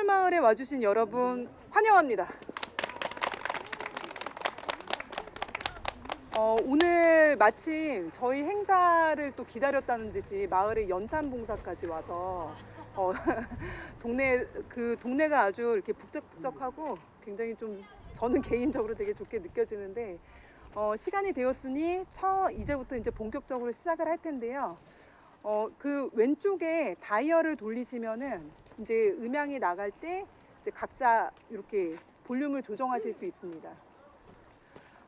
뱃벌마을에 와주신 여러분 환영합니다. 오늘 마침 저희 행사를 또 기다렸다는 듯이 마을에 연탄 봉사까지 와서 동네가 아주 이렇게 북적북적하고 굉장히 좀 저는 개인적으로 되게 좋게 느껴지는데 시간이 되었으니 이제부터 이제 본격적으로 시작을 할 텐데요. 그 왼쪽에 다이얼을 돌리시면은 이제 음향이 나갈 때 이제 각자 이렇게 볼륨을 조정하실 수 있습니다.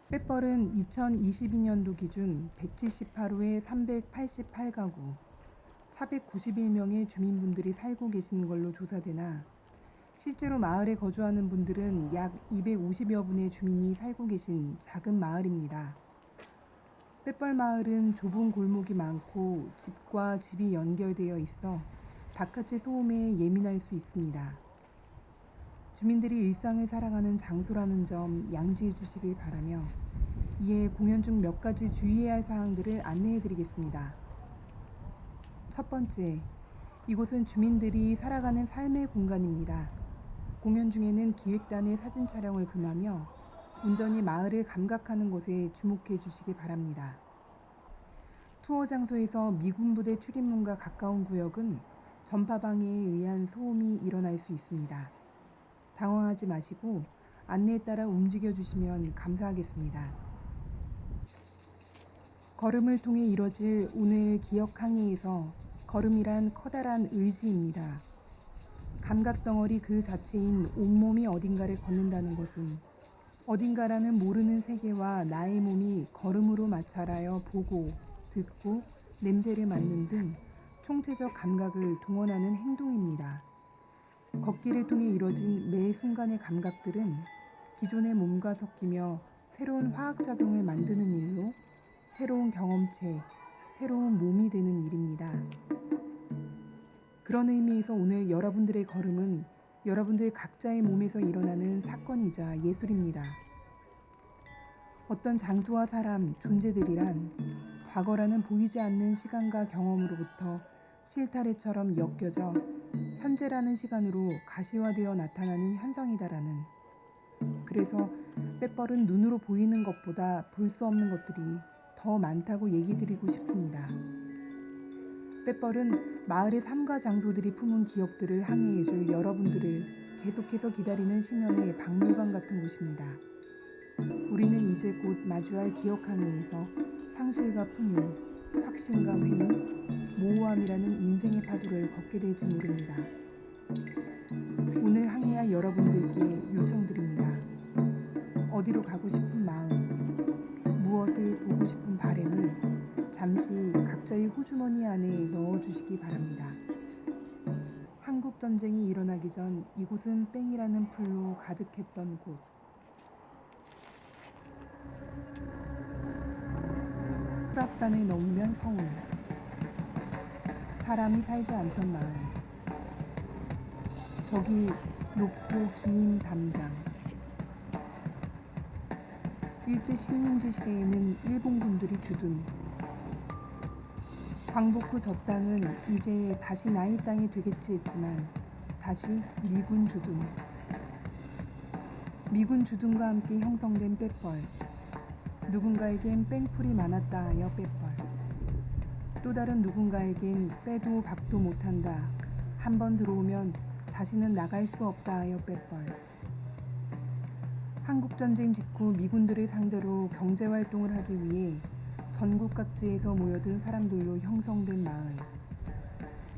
뱃벌은 2022년도 기준 178호에 388가구, 491명의 주민분들이 살고 계시는 걸로 조사되나 실제로 마을에 거주하는 분들은 약 250여 분의 주민이 살고 계신 작은 마을입니다. 뱃벌 마을은 좁은 골목이 많고 집과 집이 연결되어 있어 바깥의 소음에 예민할 수 있습니다. 주민들이 일상을 살아가는 장소라는 점 양지해 주시길 바라며 이에 공연 중 몇 가지 주의해야 할 사항들을 안내해 드리겠습니다. 첫 번째, 이곳은 주민들이 살아가는 삶의 공간입니다. 공연 중에는 기획단의 사진 촬영을 금하며 온전히 마을을 감각하는 것에 주목해 주시기 바랍니다. 투어 장소에서 미군 부대 출입문과 가까운 구역은 전파방해에 의한 소음이 일어날 수 있습니다. 당황하지 마시고 안내에 따라 움직여 주시면 감사하겠습니다. 걸음을 통해 이뤄질 오늘 기억 항해에서 걸음이란 커다란 의지입니다. 감각 덩어리 그 자체인 온몸이 어딘가를 걷는다는 것은 어딘가라는 모르는 세계와 나의 몸이 걸음으로 마찰하여 보고, 듣고, 냄새를 맡는 등 총체적 감각을 동원하는 행동입니다. 걷기를 통해 이뤄진 매 순간의 감각들은 기존의 몸과 섞이며 새로운 화학작용을 만드는 일로 새로운 경험체, 새로운 몸이 되는 일입니다. 그런 의미에서 오늘 여러분들의 걸음은 여러분들 각자의 몸에서 일어나는 사건이자 예술입니다. 어떤 장소와 사람, 존재들이란 과거라는 보이지 않는 시간과 경험으로부터 실타래처럼 엮여져 현재라는 시간으로 가시화되어 나타나는 현상이다라는, 그래서 뱃벌은 눈으로 보이는 것보다 볼 수 없는 것들이 더 많다고 얘기 드리고 싶습니다. 뱃벌은 마을의 삶과 장소들이 품은 기억들을 항해해줄 여러분들을 계속해서 기다리는 심연의 박물관 같은 곳입니다. 우리는 이제 곧 마주할 기억 항해에서 상실과 풍요, 확신과 회의, 모호함이라는 인생의 파도를 걷게 될지 모릅니다. 오늘 항해할 여러분들께 요청드립니다. 어디로 가고 싶은 마음, 무엇을 보고 싶은 바램을 잠시 각자의 호주머니 안에 넣어주시기 바랍니다. 한국전쟁이 일어나기 전 이곳은 뺑이라는 풀로 가득했던 곳. 프락산을 넘으면 서울. 사람이 살지 않던 마을. 저기 높고 긴 담장. 일제 식민지 시대에는 일본군들이 주둔. 광복 후 저 땅은 이제 다시 나의 땅이 되겠지 했지만 다시 미군 주둔. 미군 주둔과 함께 형성된 뱃벌. 누군가에겐 뺑풀이 많았다 하여 뱃벌. 또 다른 누군가에겐 빼도 박도 못한다. 한 번 들어오면 다시는 나갈 수 없다 하여 뱃벌. 한국전쟁 직후 미군들을 상대로 경제활동을 하기 위해 전국 각지에서 모여든 사람들로 형성된 마을.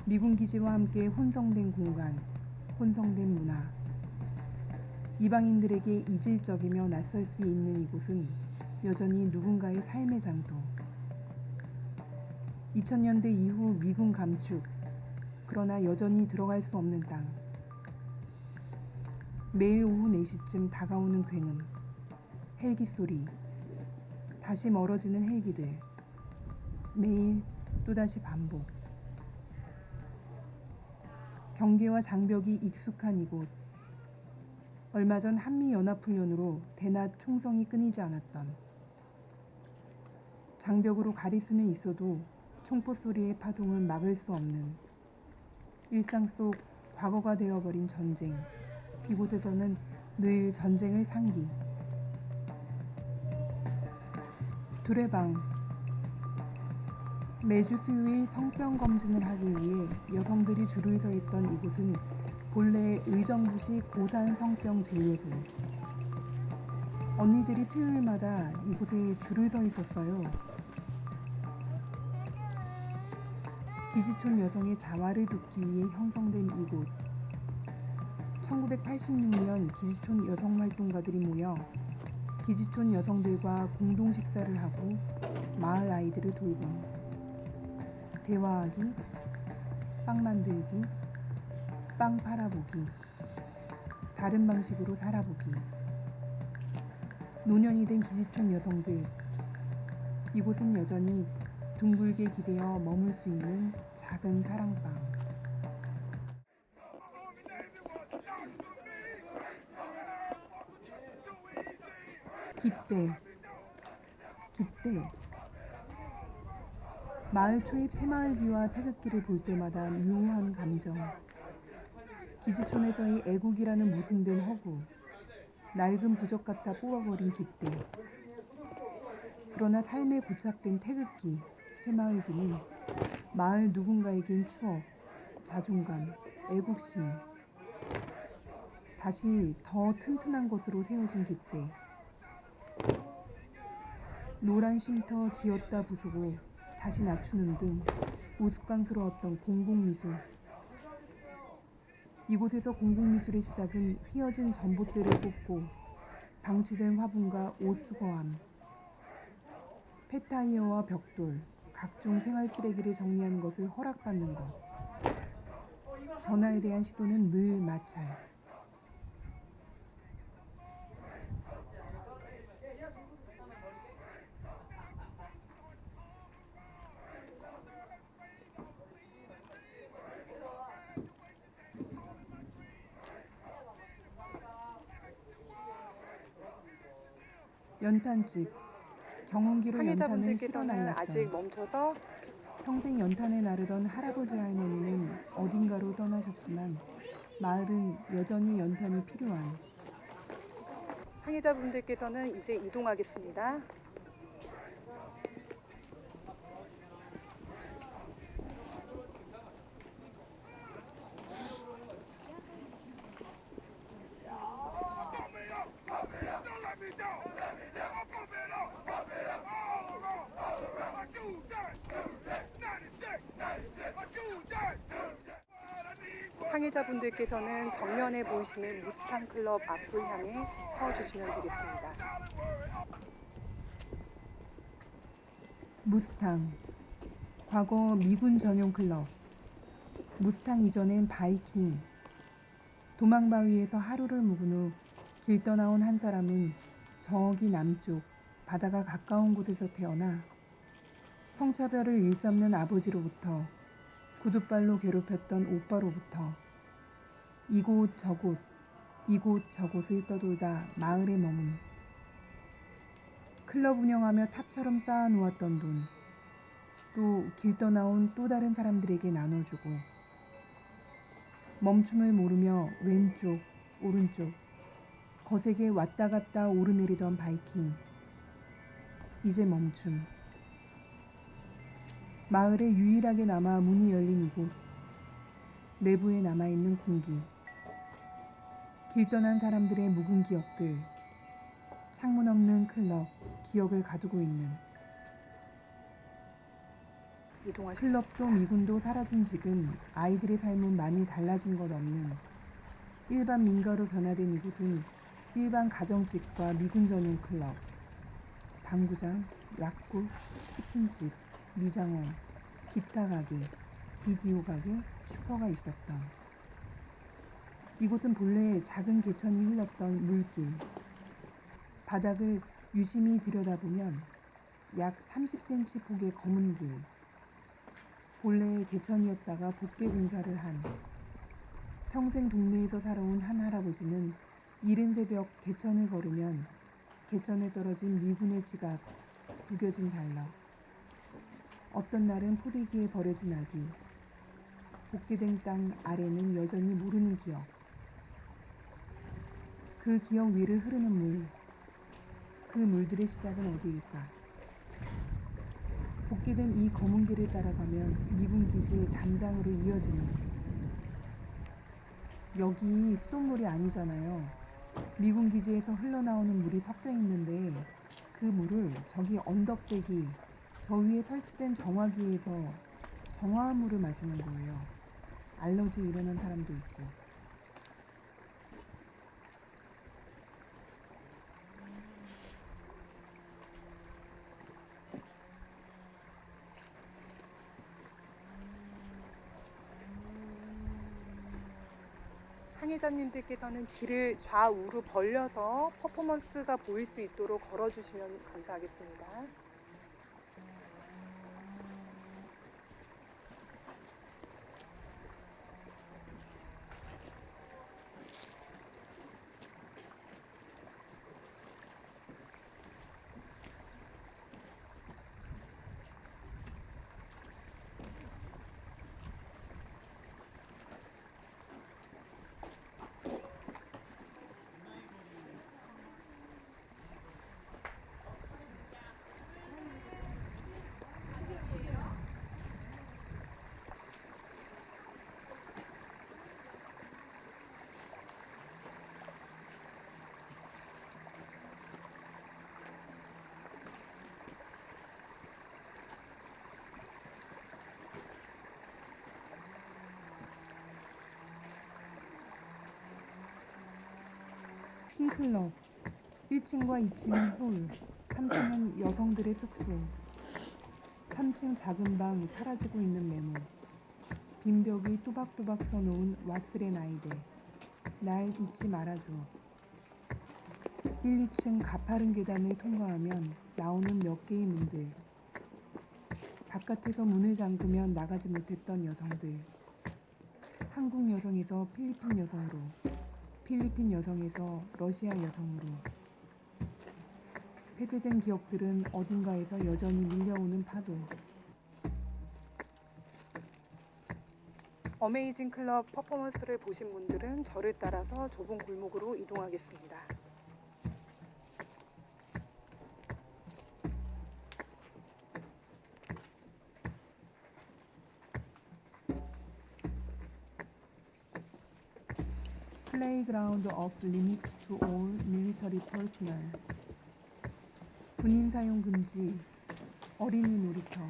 미군 기지와 함께 혼성된 공간, 혼성된 문화. 이방인들에게 이질적이며 낯설 수 있는 이곳은 여전히 누군가의 삶의 장소. 2000년대 이후 미군 감축, 그러나 여전히 들어갈 수 없는 땅. 매일 오후 4시쯤 다가오는 굉음, 헬기 소리, 다시 멀어지는 헬기들. 매일 또다시 반복. 경계와 장벽이 익숙한 이곳. 얼마 전 한미연합훈련으로 대낮 총성이 끊이지 않았던. 장벽으로 가릴 수는 있어도 총포 소리의 파동은 막을 수 없는 일상 속 과거가 되어버린 전쟁. 이곳에서는 늘 전쟁을 상기. 두레방. 매주 수요일 성병 검진을 하기 위해 여성들이 줄을 서 있던 이곳은 본래 의정부시 고산 성병 진료소. 언니들이 수요일마다 이곳에 줄을 서 있었어요. 기지촌 여성의 자활을 돕기 위해 형성된 이곳. 1986년 기지촌 여성활동가들이 모여 기지촌 여성들과 공동 식사를 하고 마을 아이들을 돌봄. 대화하기, 빵 만들기, 빵 팔아보기, 다른 방식으로 살아보기. 노년이 된 기지촌 여성들. 이곳은 여전히 둥글게 기대어 머물 수 있는 작은 사랑방. 깃대. 깃대. 마을 초입 새마을기와 태극기를 볼 때마다 묘한 감정. 기지촌에서의 애국이라는 무승된 허구. 낡은 부적 같아 뽑아버린 깃대. 그러나 삶에 고착된 태극기, 새마을기는 마을 누군가에겐 추억, 자존감, 애국심. 다시 더 튼튼한 것으로 세워진 깃대. 노란 쉼터 지었다 부수고 다시 낮추는 등 우스꽝스러웠던 공공미술. 이곳에서 공공미술의 시작은 휘어진 전봇대를 꽂고 방치된 화분과 옷수거함, 폐타이어와 벽돌, 각종 생활 쓰레기를 정리하는 것을 허락받는 것. 변화에 대한 시도는 늘 마찰. 연탄집. 경운기로 연탄을 실어 날랐다. 아직 멈춰서 평생 연탄에 나르던 할아버지 할머니는 어딘가로 떠나셨지만 마을은 여전히 연탄이 필요한. 항해자분들께서는 이제 이동하겠습니다. 항해자분들께서는 정면에 보이시는 무스탕 클럽 앞을 향해 서주시면 되겠습니다. 무스탕. 과거 미군 전용 클럽. 무스탕 이전엔 바이킹. 도망바위에서 하루를 묵은 후 길 떠나온 한 사람은 저기 남쪽 바다가 가까운 곳에서 태어나 성차별을 일삼는 아버지로부터 구둣발로 괴롭혔던 오빠로부터 이곳 저곳 이곳을 떠돌다 마을에 머문. 클럽 운영하며 탑처럼 쌓아놓았던 돈, 또 길 떠나온 또 다른 사람들에게 나눠주고 멈춤을 모르며 왼쪽 오른쪽 거세게 왔다 갔다 오르내리던 바이킹. 이제 멈춤. 마을에 유일하게 남아 문이 열린 이곳. 내부에 남아있는 공기. 길 떠난 사람들의 묵은 기억들. 창문 없는 클럽, 기억을 가두고 있는. 클럽도 미군도 사라진 지금 아이들의 삶은 많이 달라진 것 없는 일반 민가로 변화된 이곳은 일반 가정집과 미군 전용 클럽, 당구장, 약국, 치킨집, 미장원, 기타 가게, 비디오 가게, 슈퍼가 있었던. 이곳은 본래 작은 개천이 흘렀던 물길. 바닥을 유심히 들여다보면 약 30cm 폭의 검은 길. 본래 개천이었다가 복개 공사를 한. 평생 동네에서 살아온 한 할아버지는 이른 새벽 개천을 걸으면 개천에 떨어진 미군의 지갑, 구겨진 달러, 어떤 날은 포대기에 버려진 아기, 복개된 땅 아래는 여전히 모르는 기억. 그 기억 위를 흐르는 물. 그 물들의 시작은 어디일까? 복개된 이 검은 길을 따라가면 미군 기지의 담장으로 이어지는. 여기 수돗물이 아니잖아요. 미군 기지에서 흘러나오는 물이 섞여 있는데 그 물을 저기 언덕배기, 저 위에 설치된 정화기에서 정화한 물을 마시는 거예요. 알러지 일어난 사람도 있고. 항해자님들께서는 길을 좌우로 벌려서 퍼포먼스가 보일 수 있도록 걸어주시면 감사하겠습니다. 킹클럽 1층과 2층은 홀, 3층은 여성들의 숙소. 3층 작은 방 사라지고 있는 메모. 빈 벽이 또박또박 써놓은 왓슬의 나이대. 날 잊지 말아줘. 1, 2층 가파른 계단을 통과하면 나오는 몇 개의 문들. 바깥에서 문을 잠그면 나가지 못했던 여성들. 한국 여성에서 필리핀 여성으로, 필리핀 여성에서 러시아 여성으로. 폐쇄된 기억들은 어딘가에서 여전히 밀려오는 파도. 어메이징 클럽 퍼포먼스를 보신 분들은 저를 따라서 좁은 골목으로 이동하겠습니다. Playground of limits to all military personnel. 군인 사용 금지. 어린이 놀이터.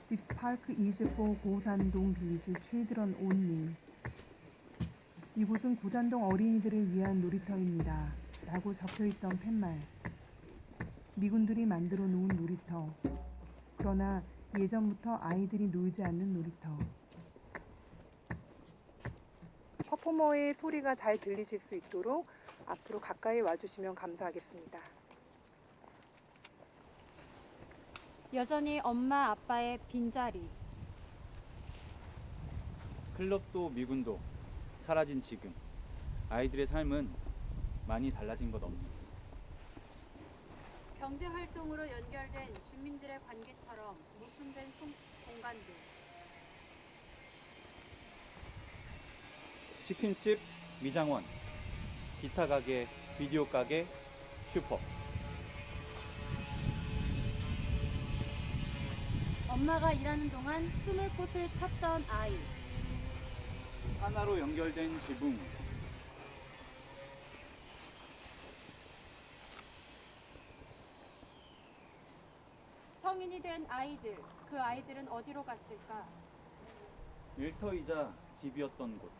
This park is for 고산동 village children only. 이곳은 고산동 어린이들을 위한 놀이터입니다. 라고 적혀있던 팻말. 미군들이 만들어 놓은 놀이터. 그러나 예전부터 아이들이 놀지 않는 놀이터. 퍼포머의 소리가 잘 들리실 수 있도록 앞으로 가까이 와주시면 감사하겠습니다. 여전히 엄마 아빠의 빈자리. 클럽도 미군도 사라진 지금 아이들의 삶은 많이 달라진 것 없니? 경제 활동으로 연결된 주민들의 관계처럼 무순된 공간들. 치킨집, 미장원, 기타 가게, 비디오 가게, 슈퍼. 엄마가 일하는 동안 숨을 곳을 찾던 아이. 하나로 연결된 지붕. 성인이 된 아이들. 그 아이들은 어디로 갔을까? 일터이자 집이었던 곳.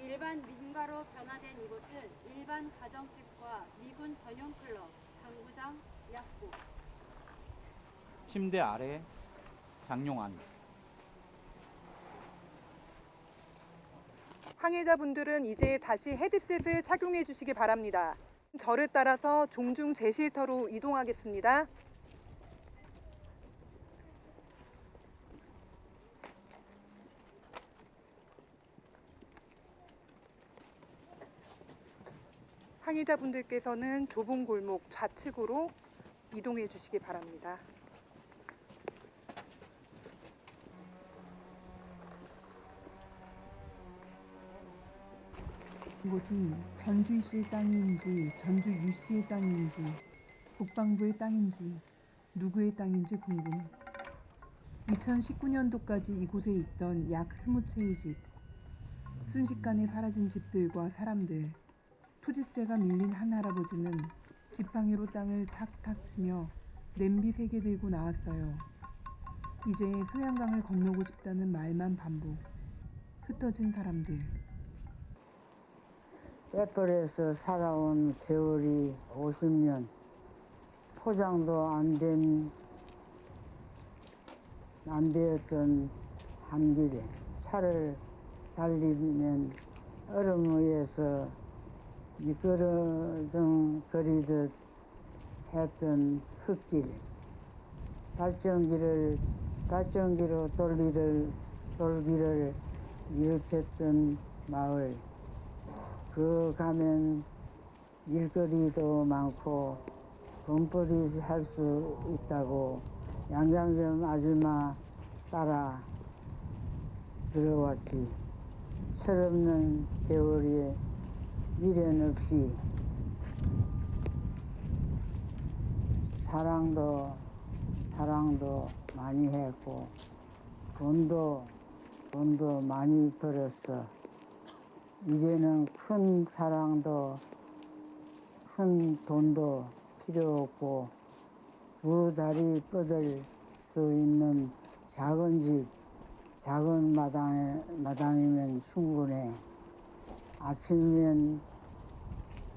일반 민가로 변화된 이곳은 일반 가정집과 미군 전용 클럽, 당구장, 약국. 침대 아래, 장롱 안. 항해자분들은 이제 다시 헤드셋을 착용해 주시기 바랍니다. 저를 따라서 종중 제실터로 이동하겠습니다. 항해자분들께서는 좁은 골목 좌측으로 이동해 주시기 바랍니다. 이곳은 전주 이 씨의 땅인지 전주 유 씨의 땅인지 국방부의 땅인지 누구의 땅인지 궁금. 2019년도까지 이곳에 있던 약 20채의 집, 순식간에 사라진 집들과 사람들, 토지세가 밀린 한 할아버지는 지팡이로 땅을 탁탁 치며 냄비 3개 들고 나왔어요. 이제 소양강을 건너고 싶다는 말만 반복. 흩어진 사람들. 갯벌에서 살아온 세월이 50년, 포장도 안 되었던 한 길에 차를 달리면 얼음 위에서 미끄러져거리듯 했던 흙길, 발전기로 돌기를 일으켰던 마을. 그 가면 일거리도 많고 돈벌이 할 수 있다고 양장점 아줌마 따라 들어왔지. 철없는 세월에 미련 없이 사랑도 많이 했고 돈도 많이 벌었어. 이제는 큰 사랑도 큰 돈도 필요 없고 두 다리 뻗을 수 있는 작은 집, 작은 마당이면 충분해. 아침이면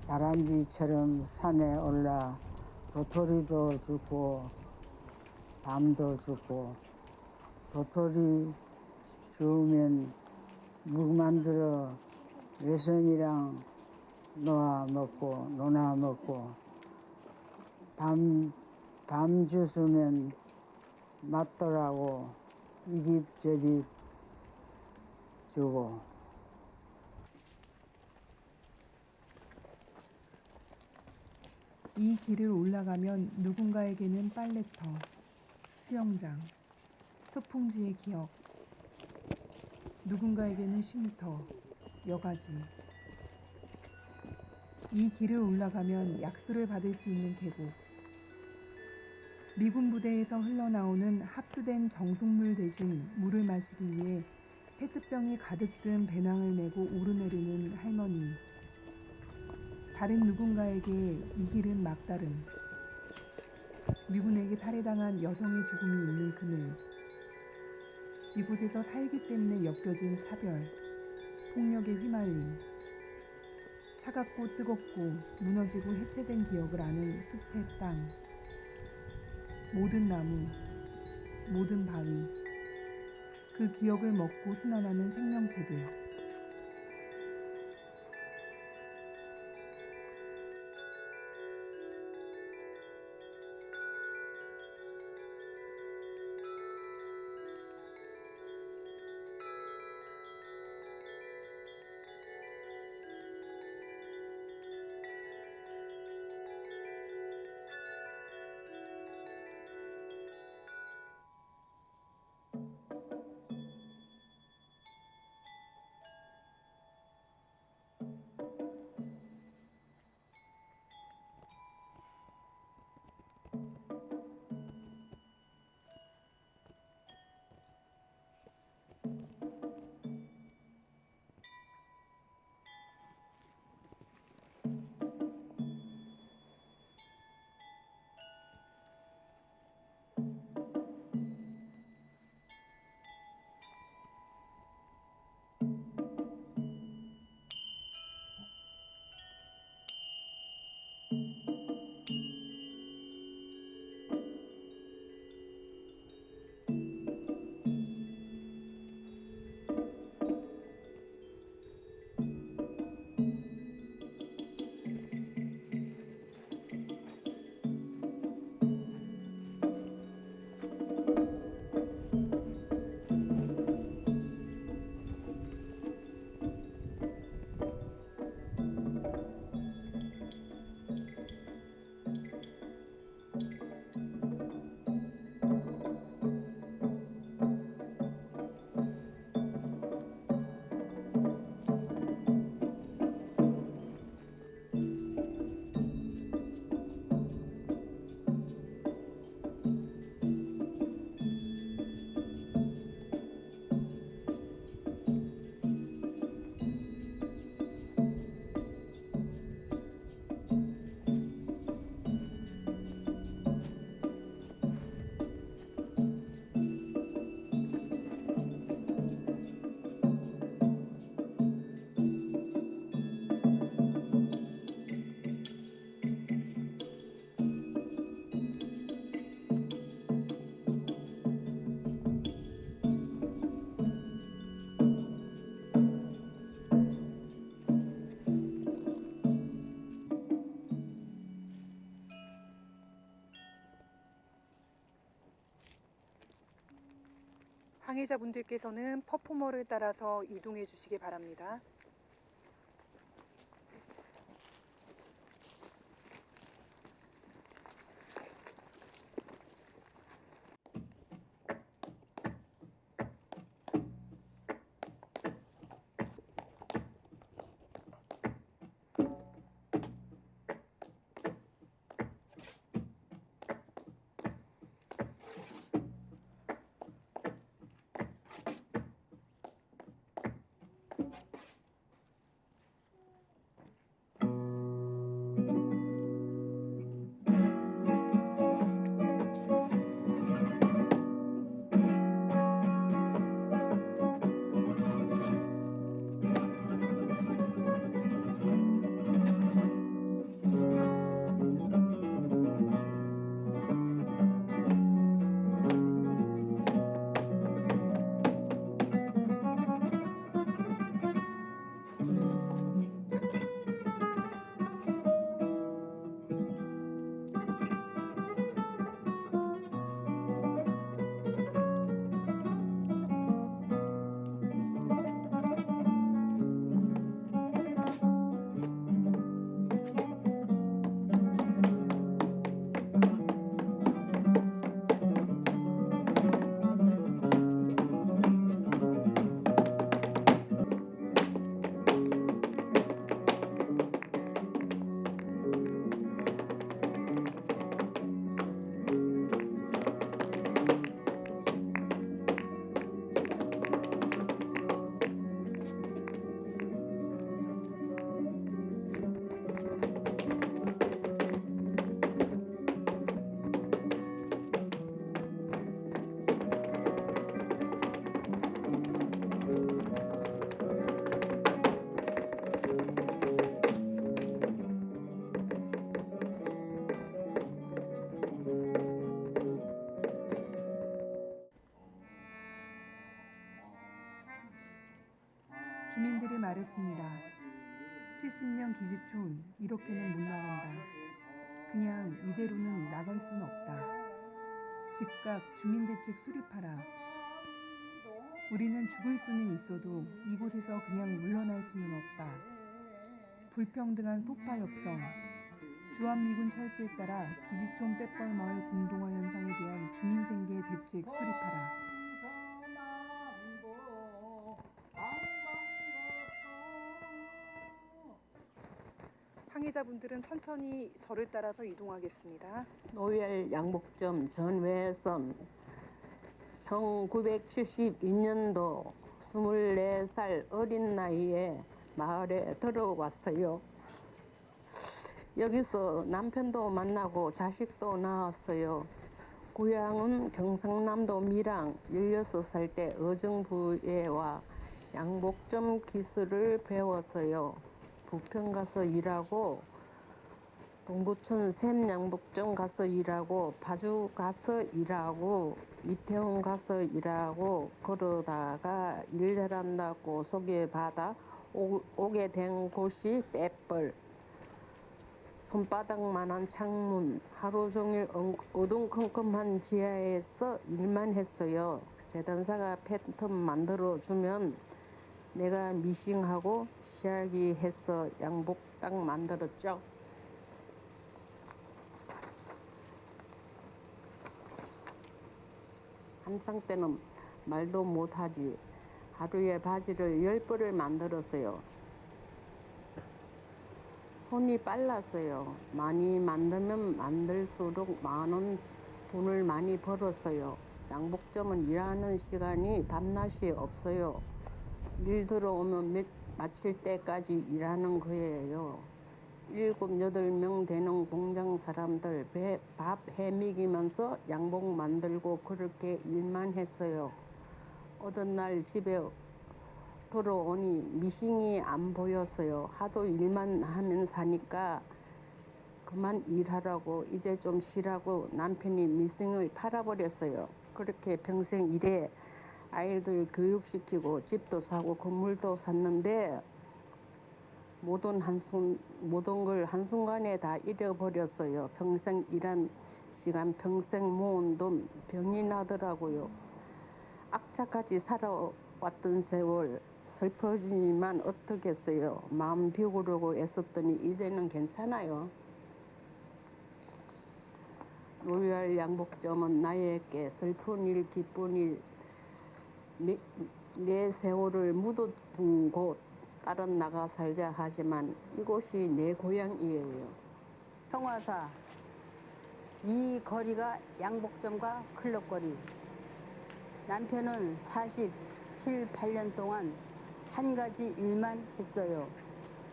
다람쥐처럼 산에 올라 도토리도 주고 밤도 주고, 도토리 주우면 묵 만들어 외손이랑 노나 먹고 밤 주스면 맞더라고 이 집 저 집 주고. 이 길을 올라가면 누군가에게는 빨래터, 수영장, 소풍지의 기억, 누군가에게는 쉼터, 여가지. 이 길을 올라가면 약수를 받을 수 있는 계곡, 미군 부대에서 흘러나오는 합수된 정수물 대신 물을 마시기 위해 페트병이 가득 든 배낭을 메고 오르내리는 할머니. 다른 누군가에게 이 길은 막다름. 미군에게 살해당한 여성의 죽음이 있는 그늘. 이곳에서 살기 때문에 엮여진 차별, 폭력에 휘말림. 차갑고 뜨겁고 무너지고 해체된 기억을 아는 숲의 땅. 모든 나무, 모든 바위. 그 기억을 먹고 순환하는 생명체들. 관계자분들께서는 퍼포머를 따라서 이동해 주시기 바랍니다. 주민들이 말했습니다. 70년 기지촌 이렇게는 못 나간다. 그냥 이대로는 나갈 수는 없다. 즉각 주민대책 수립하라. 우리는 죽을 수는 있어도 이곳에서 그냥 물러날 수는 없다. 불평등한 소파 협정, 주한미군 철수에 따라 기지촌 뺏벌마을 공동화 현상에 대한 주민생계 대책 수립하라. 항해자분들은 천천히 저를 따라서 이동하겠습니다. 노엘 양복점 전외선 1972년도 24살 어린 나이에 마을에 들어왔어요. 여기서 남편도 만나고 자식도 낳았어요. 고향은 경상남도 밀양. 16살 때 의정부에 와 양복점 기술을 배웠어요. 부평 가서 일하고 동부천 샘양복점 가서 일하고 파주 가서 일하고 이태원 가서 일하고 그러다가 일 잘한다고 소개받아 오게 된 곳이 뺏벌. 손바닥만한 창문, 하루 종일 어둠컴컴한 지하에서 일만 했어요. 재단사가 팬텀 만들어주면 내가 미싱하고 시작해서 양복 딱 만들었죠. 한창 때는 말도 못하지. 하루에 바지를 10벌을 만들었어요. 손이 빨랐어요. 많이 만들면 만들수록 많은 돈을 많이 벌었어요. 양복점은 일하는 시간이 밤낮이 없어요. 일 들어오면 마칠 때까지 일하는 거예요. 7, 8명 되는 공장 사람들 밥 해먹이면서 양복 만들고 그렇게 일만 했어요. 어떤 날 집에 들어오니 미싱이 안 보였어요. 하도 일만 하면 사니까 그만 일하라고 이제 좀 쉬라고 남편이 미싱을 팔아버렸어요. 그렇게 평생 일해 아이들 교육시키고 집도 사고 건물도 샀는데 모든 걸 한순간에 다 잃어버렸어요. 평생 일한 시간, 평생 모은 돈 병이 나더라고요. 악착같이 살아왔던 세월 슬퍼지만 어떻겠어요. 마음 비우려고 애썼더니 이제는 괜찮아요. 로얄 양복점은 나에게 슬픈 일 기쁜 일 내 세월을 묻어둔 곳. 딸은 나가 살자 하지만 이곳이 내 고향이에요. 평화사 이 거리가 양복점과 클럽거리. 남편은 47, 8년 동안 한 가지 일만 했어요.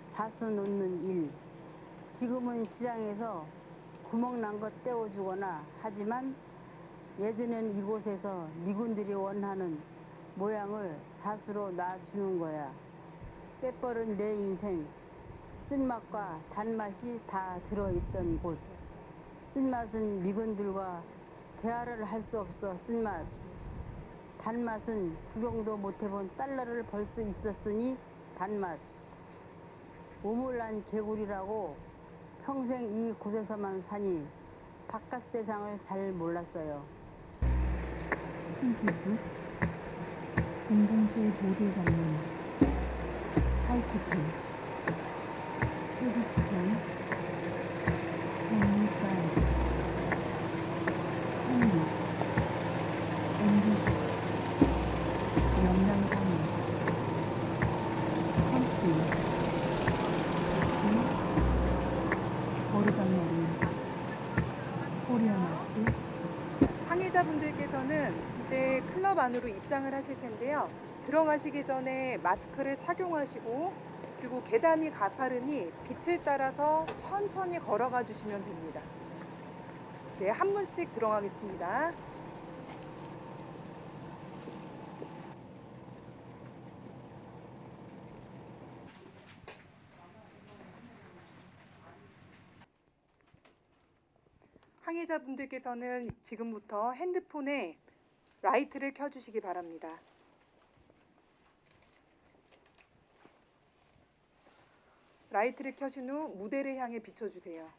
자수 놓는 일. 지금은 시장에서 구멍 난 것 떼어주거나 하지만 예전엔 이곳에서 미군들이 원하는 모양을 자수로 놔주는 거야. 빼버린 내 인생. 쓴맛과 단맛이 다 들어있던 곳. 쓴맛은 미군들과 대화를 할 수 없어 쓴맛. 단맛은 구경도 못 해본 달러를 벌 수 있었으니 단맛. 우물난 개구리라고 평생 이 곳에서만 사니 바깥 세상을 잘 몰랐어요. 스킨케프, 007 보세 전문, 하이코트, 헤드스프레이, 스탠리 프라이드, 핸디, 엠비쇼, 명랑상인, 컨트리, 역시 버르장머리, 코리안 아트. 항해자분들께서는 이제 클럽 안으로 입장을 하실 텐데요. 들어가시기 전에 마스크를 착용하시고 그리고 계단이 가파르니 빛을 따라서 천천히 걸어가 주시면 됩니다. 네, 한 분씩 들어가겠습니다. 항해자분들께서는 지금부터 핸드폰에 라이트를 켜주시기 바랍니다. 라이트를 켜신 후 무대를 향해 비춰주세요.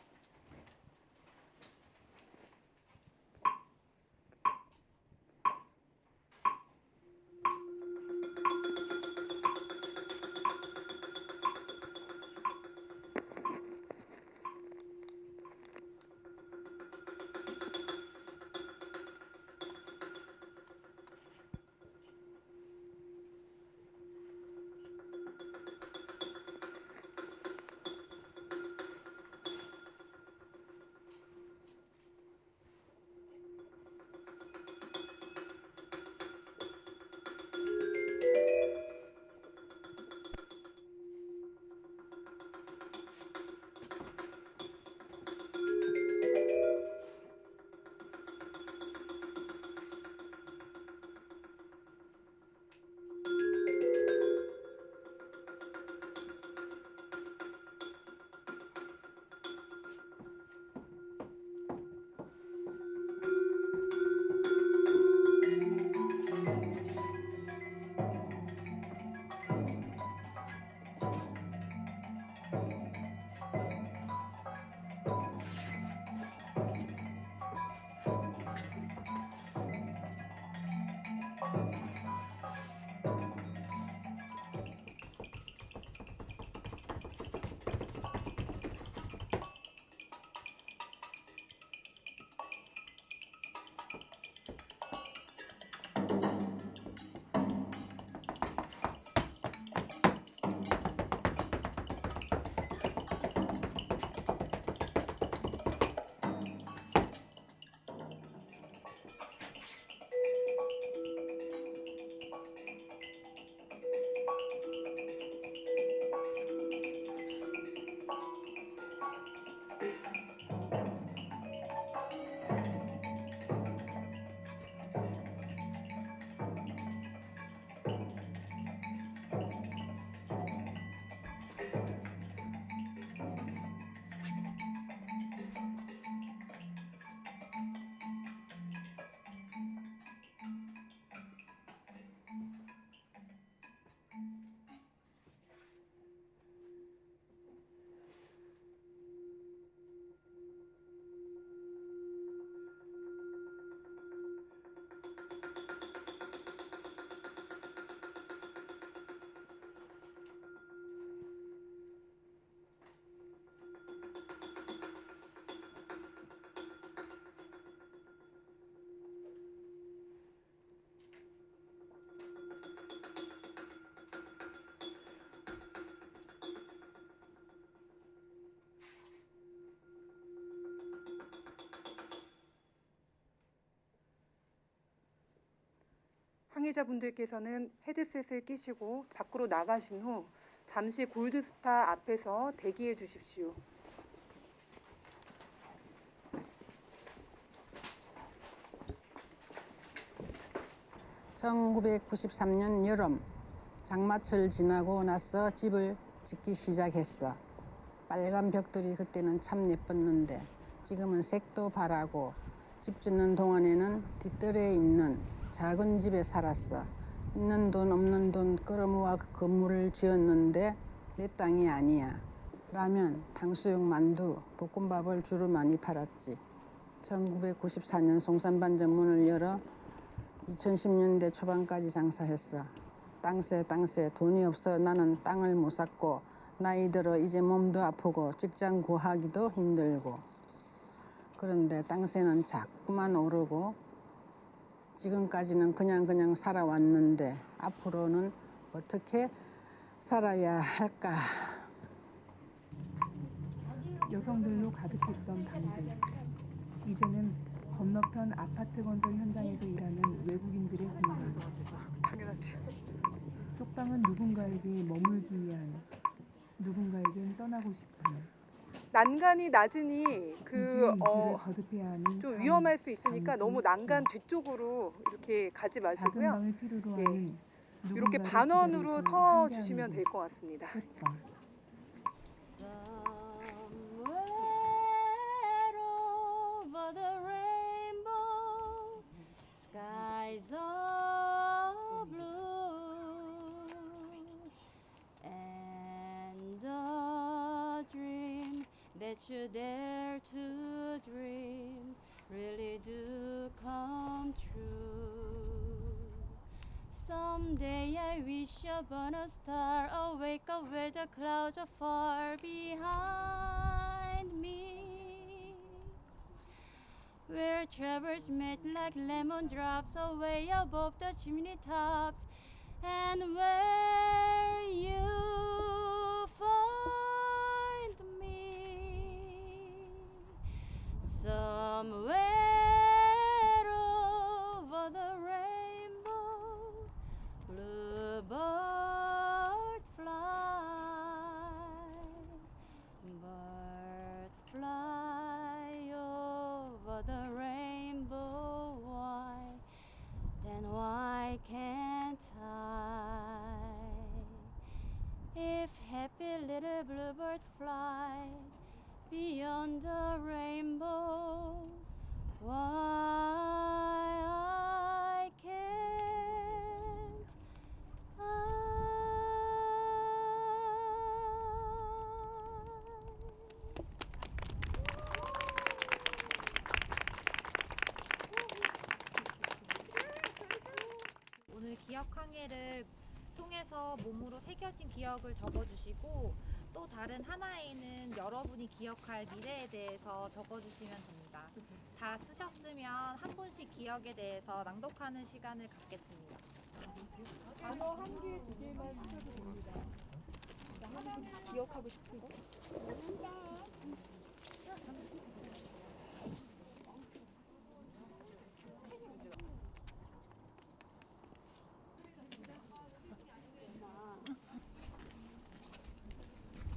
시청자분들께서는 헤드셋을 끼시고 밖으로 나가신 후 잠시 골드스타 앞에서 대기해 주십시오. (1993년) 여름 장마철 지나고 나서 집을 짓기 시작했어. 빨간 벽돌이 그때는 참 예뻤는데 지금은 색도 바라고, 집 짓는 동안에는 뒷뜰에 있는 작은 집에 살았어. 있는 돈 없는 돈 끌어모아 건물을 지었는데 내 땅이 아니야. 라면, 탕수육, 만두, 볶음밥을 주로 많이 팔았지. 1994년 송산반점 문을 열어 2010년대 초반까지 장사했어. 땅세 돈이 없어 나는 땅을 못 샀고, 나이 들어 이제 몸도 아프고 직장 구하기도 힘들고. 그런데 땅세는 자꾸만 오르고 지금까지는 그냥 살아왔는데 앞으로는 어떻게 살아야 할까. 여성들로 가득했던 방들. 이제는 건너편 아파트 건설 현장에서 일하는 외국인들의 공간. 당연하지. 쪽방은 누군가에게 머물기 위한, 누군가에겐 떠나고 싶은. 난간이 낮으니 이주를 거듭해야 하는 좀 삶, 위험할 수 있으니까 장소, 너무 난간 길. 뒤쪽으로 이렇게 가지 작은 마시고요. 방을 필요로 예. 하는 이렇게 누군가를 반원으로 기다리고 서 함께하는 주시면 곳. 될 것 같습니다. 끝방. Somewhere over the rainbow, skies are blue, and the dream that you dare to dream really do come true. Someday I wish upon a star, awake up where the clouds are far behind me, where travelers met like lemon drops away above the chimney tops, and where you find me. Somewhere over the rainbow, bluebird fly over the rainbow. Why can't I? If happy little bluebird fly beyond the rainbow, why I can't 오늘 기억 항해를 통해서 몸으로 새겨진 기억을 적어주시고, 또 다른 하나에는 여러분이 기억할 미래에 대해서 적어주시면 됩니다. 다 쓰셨으면 한 분씩 기억에 대해서 낭독하는 시간을 갖겠습니다. 단어 한 개, 두 개만 쓰셔도 됩니다. 하나만 기억하고 싶은 거?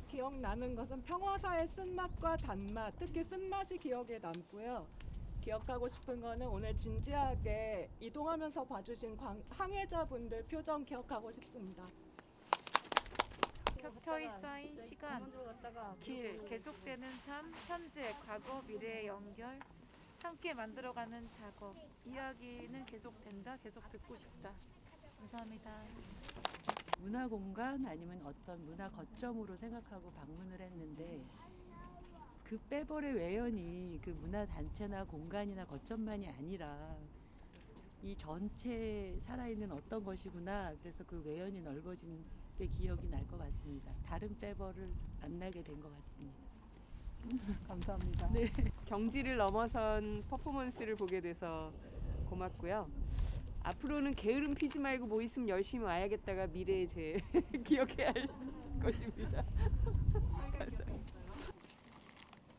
기억나는 것은 평화사의 쓴맛과 단맛, 특히 쓴맛이 기억에 남고요. 기억하고 싶은 거는 오늘 진지하게 이동하면서 봐주신 항해자분들 표정 기억하고 싶습니다. 겹터이 쌓인 시간, 길, 계속되는 삶, 현재, 과거, 미래의 연결, 함께 만들어가는 작업, 이야기는 계속된다, 계속 듣고 싶다. 감사합니다. 문화 공간 아니면 어떤 문화 거점으로 생각하고 방문을 했는데, 그 빼버의 외연이 그 문화 단체나 공간이나 거점만이 아니라 이 전체 살아있는 어떤 것이구나. 그래서 그 외연이 넓어진 게 기억이 날 것 같습니다. 다른 빼버를 안 나게 된 것 같습니다. 감사합니다. 네. 경지를 넘어선 퍼포먼스를 보게 돼서 고맙고요. 앞으로는 게으름 피지 말고 뭐 있으면 열심히 와야겠다가 미래의 제 기억해야 할 것입니다. 감사합니다.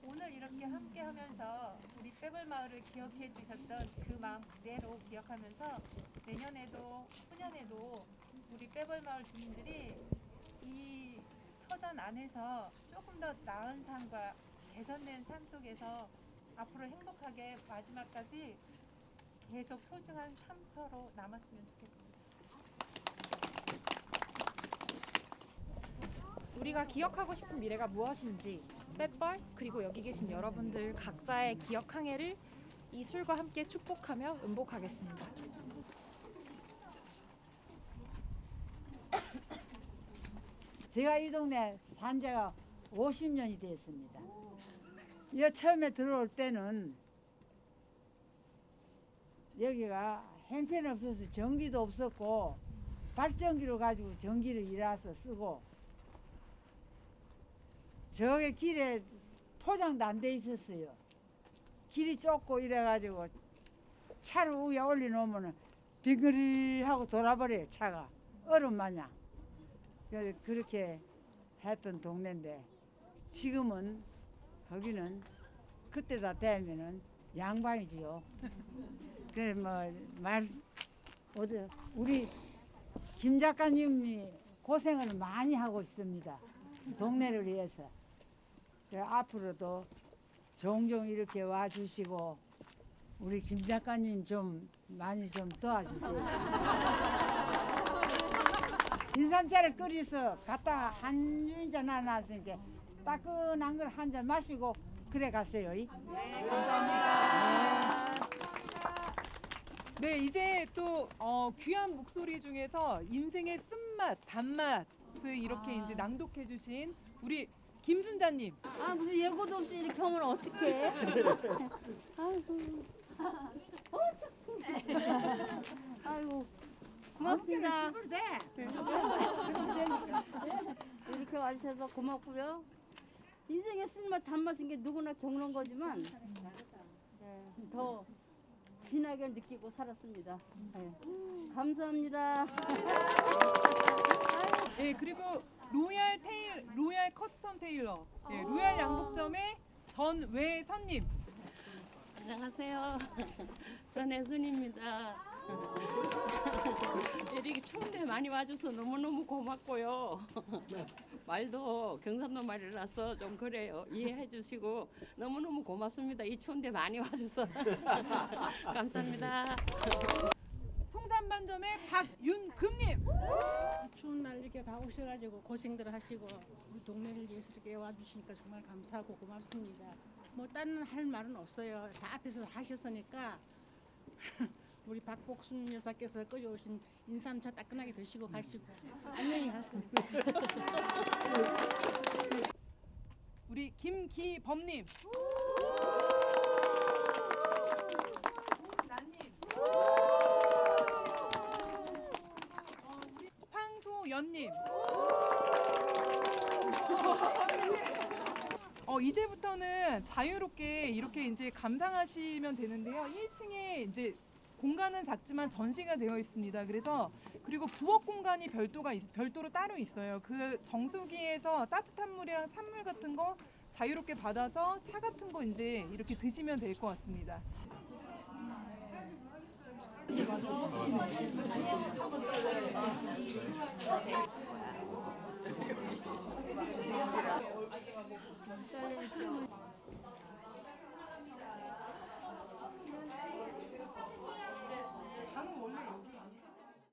오늘 이렇게 함께 하면서 우리 빼벌 마을을 기억해 주셨던 그 마음 그대로 기억하면서 내년에도 후년에도 우리 빼벌마을 주민들이 이 터전 안에서 조금 더 나은 삶과 개선된 삶 속에서 앞으로 행복하게 마지막까지 계속 소중한 삶터로 남았으면 좋겠습니다. 우리가 기억하고 싶은 미래가 무엇인지 빼벌 그리고 여기 계신 여러분들 각자의 기억 항해를 이 술과 함께 축복하며 음복하겠습니다. 제가 이 동네 산 지가 50년이 됐습니다. 이 처음에 들어올 때는 여기가 형편 없어서 전기도 없었고 발전기로 가지고 전기를 일해서 쓰고 저기 길에 포장도 안 돼 있었어요. 길이 좁고 이래가지고 차를 위에 올려놓으면 빙그리하고 돌아버려요. 차가 얼음 마냥. 그래서 그렇게 했던 동네인데 지금은 거기는 그때다 되면은 양반이지요. 그래 어디 우리 김 작가님이 고생을 많이 하고 있습니다. 동네를 위해서. 앞으로도 종종 이렇게 와주시고 우리 김 작가님 좀 많이 좀 도와주세요. 인삼차를 끓여서 갖다가 한 잔 놔놨으니까 따끈한 걸 한 잔 마시고 그래 갔어요. 네, 감사합니다. 네, 이제 또 귀한 목소리 중에서 인생의 쓴맛, 단맛을 이렇게 이제 낭독해 주신 우리 김순자님. 아 무슨 예고도 없이 이렇게 하면 어떡해? 아이고. 아이고. 고맙습니다. 이렇게 와주셔서 고맙고요. 인생의 쓴맛 단맛인 게 누구나 겪는 거지만 더 진하게 느끼고 살았습니다. 네. 감사합니다. 네, 그리고 로얄 커스텀 테일러, 네, 로얄 양복점의 전외선님. 안녕하세요. 전혜순입니다. 이렇게 추운데 많이 와줘서 너무너무 고맙고요. 말도 경상도 말이라서 좀 그래요. 이해해 주시고 너무너무 고맙습니다. 이 추운데 많이 와줘서 감사합니다. 송산반점의 박윤금님. 추운 날 이렇게 다 오셔가지고 고생들 하시고 우리 동네를 위해서 이렇게 와주시니까 정말 감사하고 고맙습니다. 뭐 다른 할 말은 없어요. 다 앞에서 하셨으니까 우리 박복순 여사께서 끓여오신 인삼차 따끈하게 드시고 가시고 안녕히 가세요. 우리 김기범님. 황소연님. 이제부터는 자유롭게 이렇게 이제 감상하시면 되는데요. 1층에 이제 공간은 작지만 전시가 되어 있습니다. 그리고 부엌 공간이 별도로 따로 있어요. 그 정수기에서 따뜻한 물이랑 찬물 같은 거 자유롭게 받아서 차 같은 거 이제 이렇게 드시면 될 것 같습니다.